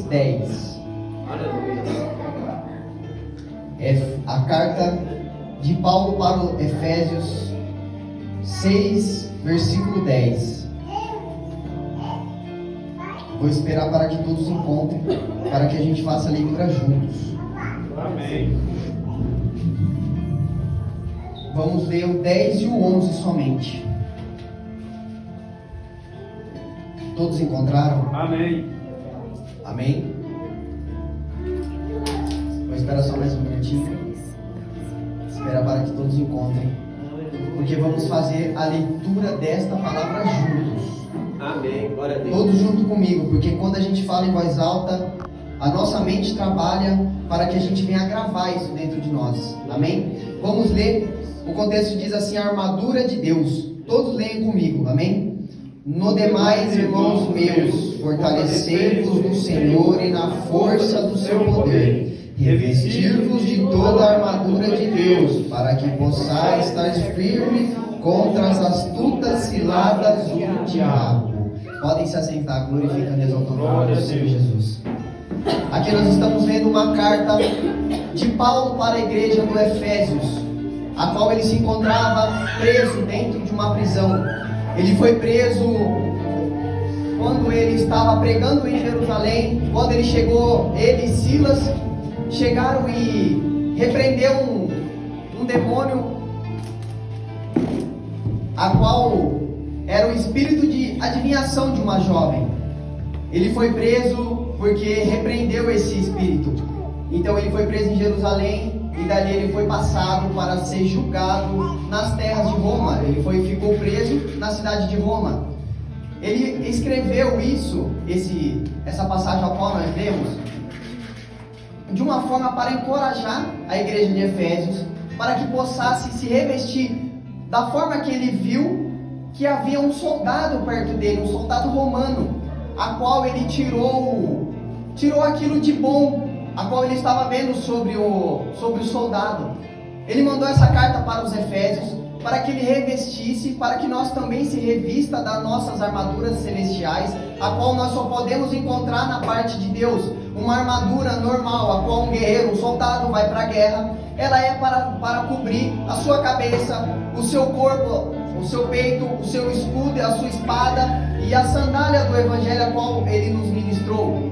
6:10. É a carta de Paulo para os Efésios 6, versículo 10. Vou esperar para que todos encontrem, para que a gente faça a leitura juntos. Amém. Vamos ler o 10 e o 11 somente. Todos encontraram? Amém. Amém? Vou esperar só mais um minutinho. Esperar para que todos encontrem. Porque vamos fazer a leitura desta palavra juntos. Amém. Glória a Deus. Todos junto comigo, porque quando a gente fala em voz alta, a nossa mente trabalha para que a gente venha gravar isso dentro de nós. Amém? Vamos ler. O contexto diz assim: a armadura de Deus. Todos leiam comigo. Amém? No demais, irmãos meus, fortalecei-vos no Senhor e na força do seu poder. Revestir-vos de toda a armadura de Deus, para que possais estar firme contra as astutas ciladas do diabo. Podem se assentar, glorificando e exaltando o nome do Senhor Jesus. Aqui nós estamos vendo uma carta de Paulo para a igreja do Efésios, a qual ele se encontrava preso dentro de uma prisão. Ele foi preso quando ele estava pregando em Jerusalém. Quando ele chegou, ele e Silas chegaram e repreendeu um demônio, a qual era o espírito de adivinhação de uma jovem. Ele foi preso porque repreendeu esse espírito. Então ele foi preso em Jerusalém e dali ele foi passado para ser julgado nas terras de Roma. Ele ficou preso na cidade de Roma. Ele escreveu essa passagem a qual nós lemos, de uma forma para encorajar a igreja de Efésios, para que possa se revestir da forma que ele viu que havia um soldado perto dele, um soldado romano, a qual ele tirou aquilo de bom, a qual ele estava vendo sobre o soldado. Ele mandou essa carta para os Efésios, para que ele revestisse, para que nós também se revista das nossas armaduras celestiais, a qual nós só podemos encontrar na parte de Deus. Uma armadura normal, a qual um guerreiro, um soldado vai para a guerra, ela é para cobrir a sua cabeça, o seu corpo, o seu peito, o seu escudo, a sua espada e a sandália do evangelho a qual ele nos ministrou,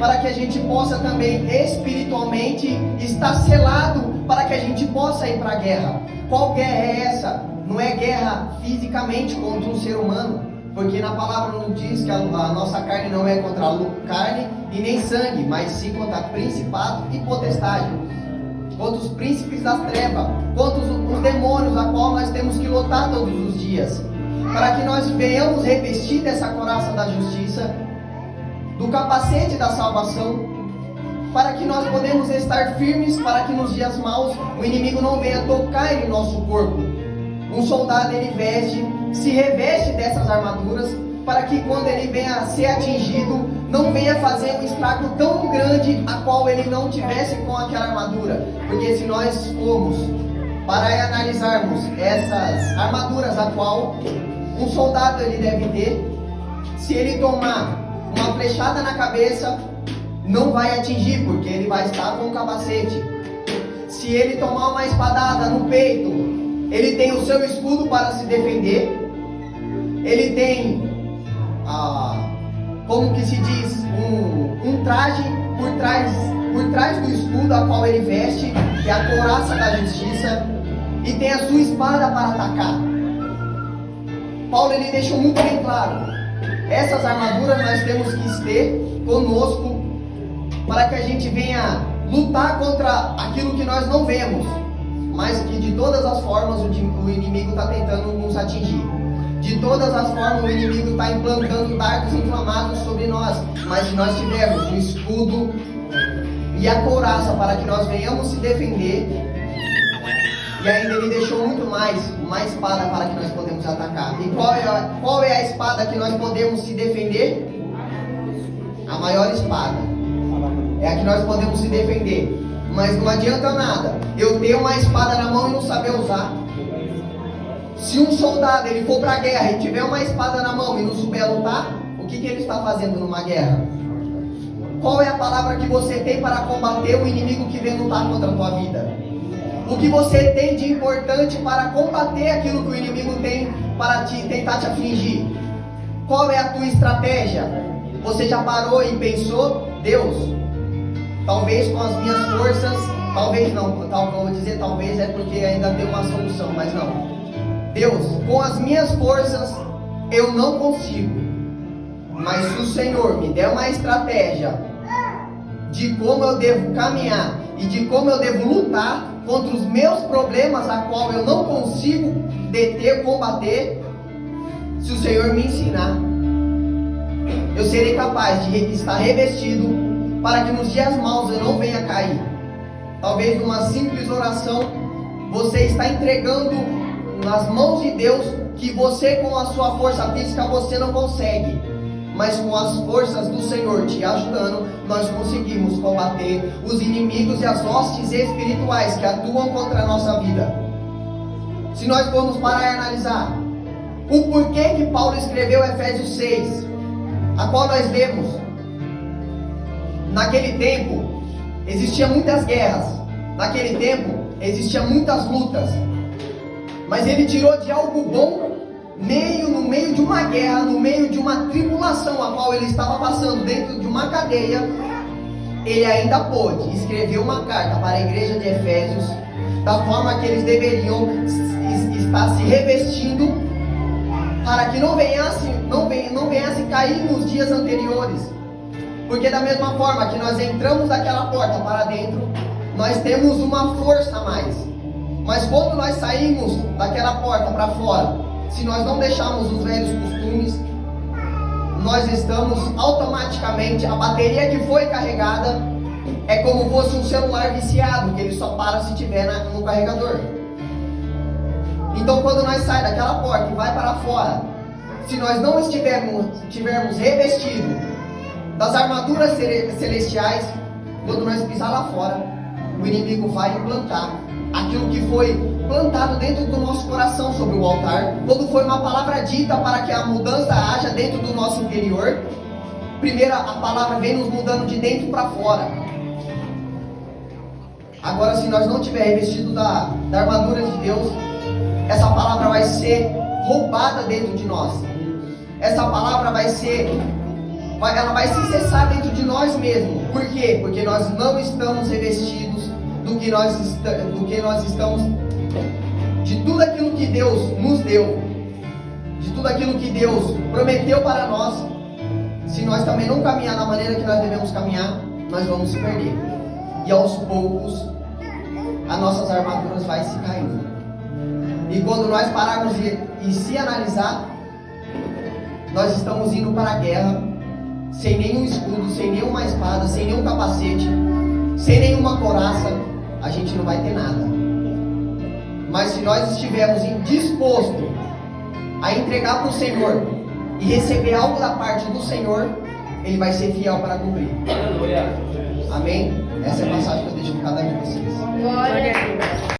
para que a gente possa também espiritualmente estar selado, para que a gente possa ir para a guerra. Qual guerra é essa? Não é guerra fisicamente contra um ser humano, porque na palavra não diz que a nossa carne não é contra a carne e nem sangue, mas sim contra principado e potestade, contra os príncipes das trevas, contra os demônios, a qual nós temos que lutar todos os dias, para que nós venhamos revestir dessa couraça da justiça, do capacete da salvação, para que nós podemos estar firmes, para que nos dias maus o inimigo não venha tocar em nosso corpo. Um soldado ele se reveste dessas armaduras, para que quando ele venha a ser atingido, não venha fazer um estrago tão grande a qual ele não tivesse com aquela armadura. Porque se nós formos para analisarmos essas armaduras a qual um soldado ele deve ter, se ele tomar uma flechada na cabeça, não vai atingir, porque ele vai estar com o capacete. Se ele tomar uma espadada no peito, ele tem o seu escudo para se defender. Ele tem, como que se diz, um traje por trás do escudo a qual ele veste, que é a couraça da justiça, e tem a sua espada para atacar. Paulo ele deixou muito bem claro: essas armaduras nós temos que ter conosco, para que a gente venha lutar contra aquilo que nós não vemos, mas que de todas as formas o inimigo está tentando nos atingir. De todas as formas o inimigo está implantando dardos inflamados sobre nós, mas se nós tivermos o escudo e a couraça para que nós venhamos se defender, e ainda ele deixou muito mais, uma espada para que nós podemos atacar. E qual é a espada que nós podemos se defender? A maior espada é a que nós podemos se defender. Mas não adianta nada eu ter uma espada na mão e não saber usar. Se um soldado ele for para a guerra e tiver uma espada na mão e não souber lutar, o que ele está fazendo numa guerra? Qual é a palavra que você tem para combater o inimigo que vem lutar contra a tua vida? O que você tem de importante para combater aquilo que o inimigo tem para tentar te afligir? Qual é a tua estratégia? Você já parou e pensou? Deus, talvez com as minhas forças, talvez não, vou dizer talvez é porque ainda tem uma solução, mas não. Deus, com as minhas forças eu não consigo, mas se o Senhor me der uma estratégia de como eu devo caminhar e de como eu devo lutar contra os meus problemas, a qual eu não consigo deter, combater, se o Senhor me ensinar, eu serei capaz de estar revestido para que nos dias maus eu não venha cair. Talvez numa simples oração você está entregando nas mãos de Deus que você com a sua força física você não consegue, mas com as forças do Senhor te ajudando, nós conseguimos combater os inimigos e as hostes espirituais que atuam contra a nossa vida. Se nós formos parar e analisar o porquê que Paulo escreveu Efésios 6, a qual nós lemos, naquele tempo existiam muitas guerras, naquele tempo existiam muitas lutas, mas ele tirou de algo bom, no meio de uma guerra, no meio de uma tribulação a qual ele estava passando dentro de uma cadeia, ele ainda pôde escrever uma carta para a igreja de Efésios, da forma que eles deveriam estar se revestindo, para que não venhasse cair nos dias anteriores. Porque da mesma forma que nós entramos daquela porta para dentro, nós temos uma força a mais. Mas quando nós saímos daquela porta para fora, se nós não deixarmos os velhos costumes, nós estamos automaticamente, a bateria que foi carregada é como fosse um celular viciado, que ele só para se tiver no carregador. Então quando nós saímos daquela porta e vai para fora, se nós não estivermos revestidos das armaduras celestiais, quando nós pisar lá fora, o inimigo vai implantar aquilo que foi plantado dentro do nosso coração sobre o altar. Quando foi uma palavra dita para que a mudança haja dentro do nosso interior, primeiro a palavra vem nos mudando de dentro para fora. Agora, se nós não tivermos revestido da armadura de Deus, essa palavra vai ser roubada dentro de nós. Essa palavra vai se cessar dentro de nós mesmos. Por quê? Porque nós não estamos revestidos do que nós estamos, de tudo aquilo que Deus nos deu, de tudo aquilo que Deus prometeu para nós. Se nós também não caminhar da maneira que nós devemos caminhar, nós vamos se perder. E aos poucos, as nossas armaduras vai se caindo. E quando nós pararmos e se analisar, nós estamos indo para a guerra sem nenhum escudo, sem nenhuma espada, sem nenhum capacete, sem nenhuma couraça. A gente não vai ter nada. Mas se nós estivermos dispostos a entregar para o Senhor e receber algo da parte do Senhor, Ele vai ser fiel para cumprir. Amém? Essa é a passagem que eu deixo para cada um de vocês. Glória a Deus.